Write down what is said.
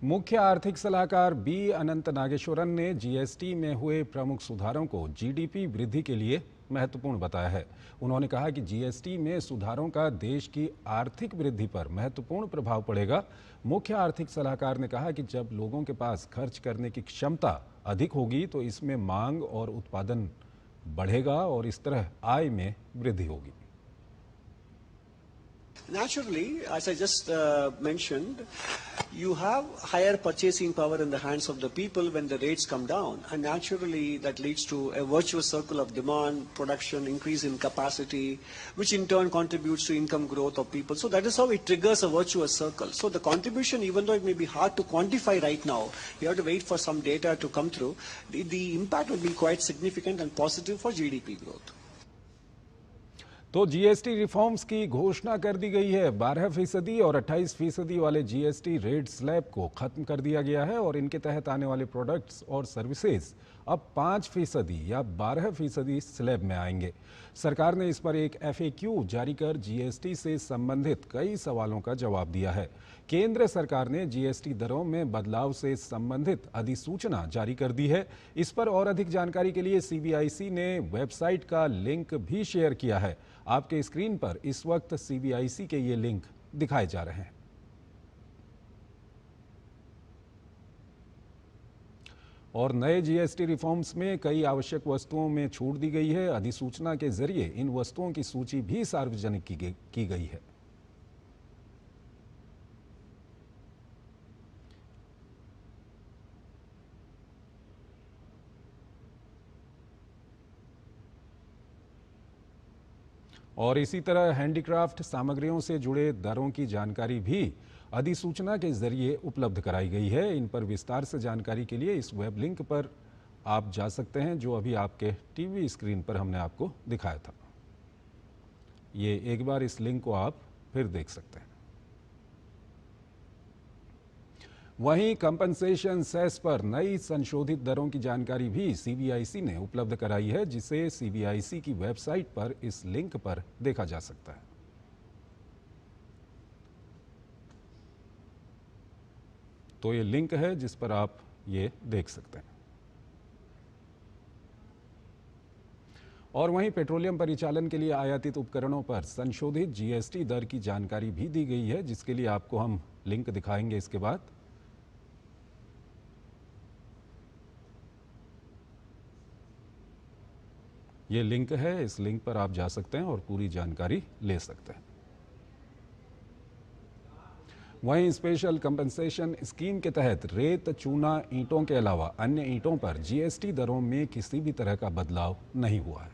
मुख्य आर्थिक सलाहकार बी अनंत नागेश्वरन ने जीएसटी में हुए प्रमुख सुधारों को जीडीपी वृद्धि के लिए महत्वपूर्ण बताया है। उन्होंने कहा कि जीएसटी में सुधारों का देश की आर्थिक वृद्धि पर महत्वपूर्ण प्रभाव पड़ेगा। मुख्य आर्थिक सलाहकार ने कहा कि जब लोगों के पास खर्च करने की क्षमता अधिक होगी तो इसमें मांग और उत्पादन बढ़ेगा और इस तरह आय में वृद्धि होगी। Naturally, as I just mentioned, you have higher purchasing power in the hands of the people when the rates come down, and naturally that leads to a virtuous circle of demand, production, increase in capacity, which in turn contributes to income growth of people. So that is how it triggers a virtuous circle. So the contribution, even though it may be hard to quantify right now, you have to wait for some data to come through, the impact will be quite significant and positive for GDP growth. तो GST reforms की घोषणा कर दी गई है। 12% और 28% वाले GST rate slab को खत्म कर दिया गया है और इनके तहत आने वाले प्रोडक्ट्स और सर्विसेज अब 5% या 12% स्लैब में आएंगे। सरकार ने इस पर एक FAQ जारी कर जीएसटी से संबंधित कई सवालों का जवाब दिया है। केंद्र सरकार ने जीएसटी दरों में बदलाव से संबंधित अधिसूचना जारी कर दी है। इस पर और अधिक जानकारी के लिए सीबीआईसी ने वेबसाइट का लिंक भी शेयर किया है। आपके स्क्रीन पर इस वक्त सीबीआईसी के ये लिंक दिखाए जा रहे हैं। और नए जीएसटी रिफॉर्म्स में कई आवश्यक वस्तुओं में छूट दी गई है। अधिसूचना के जरिए इन वस्तुओं की सूची भी सार्वजनिक की गई है। और इसी तरह हैंडीक्राफ्ट सामग्रियों से जुड़े दरों की जानकारी भी अधिसूचना के जरिए उपलब्ध कराई गई है। इन पर विस्तार से जानकारी के लिए इस वेब लिंक पर आप जा सकते हैं जो अभी आपके टीवी स्क्रीन पर हमने आपको दिखाया था। ये एक बार इस लिंक को आप फिर देख सकते हैं। वहीं कंपनसेशन सेस पर नई संशोधित दरों की जानकारी भी सीबीआईसी ने उपलब्ध कराई है, जिसे सीबीआईसी की वेबसाइट पर इस लिंक पर देखा जा सकता है। तो ये लिंक है जिस पर आप ये देख सकते हैं। और वहीं पेट्रोलियम परिचालन के लिए आयातित उपकरणों पर संशोधित जीएसटी दर की जानकारी भी दी गई है, जिसके लिए आपको हम लिंक दिखाएंगे इसके बाद। ये लिंक है, इस लिंक पर आप जा सकते हैं और पूरी जानकारी ले सकते हैं। वहीं स्पेशल कंपनसेशन स्कीम के तहत रेत, चूना, ईंटों के अलावा अन्य ईंटों पर जीएसटी दरों में किसी भी तरह का बदलाव नहीं हुआ है।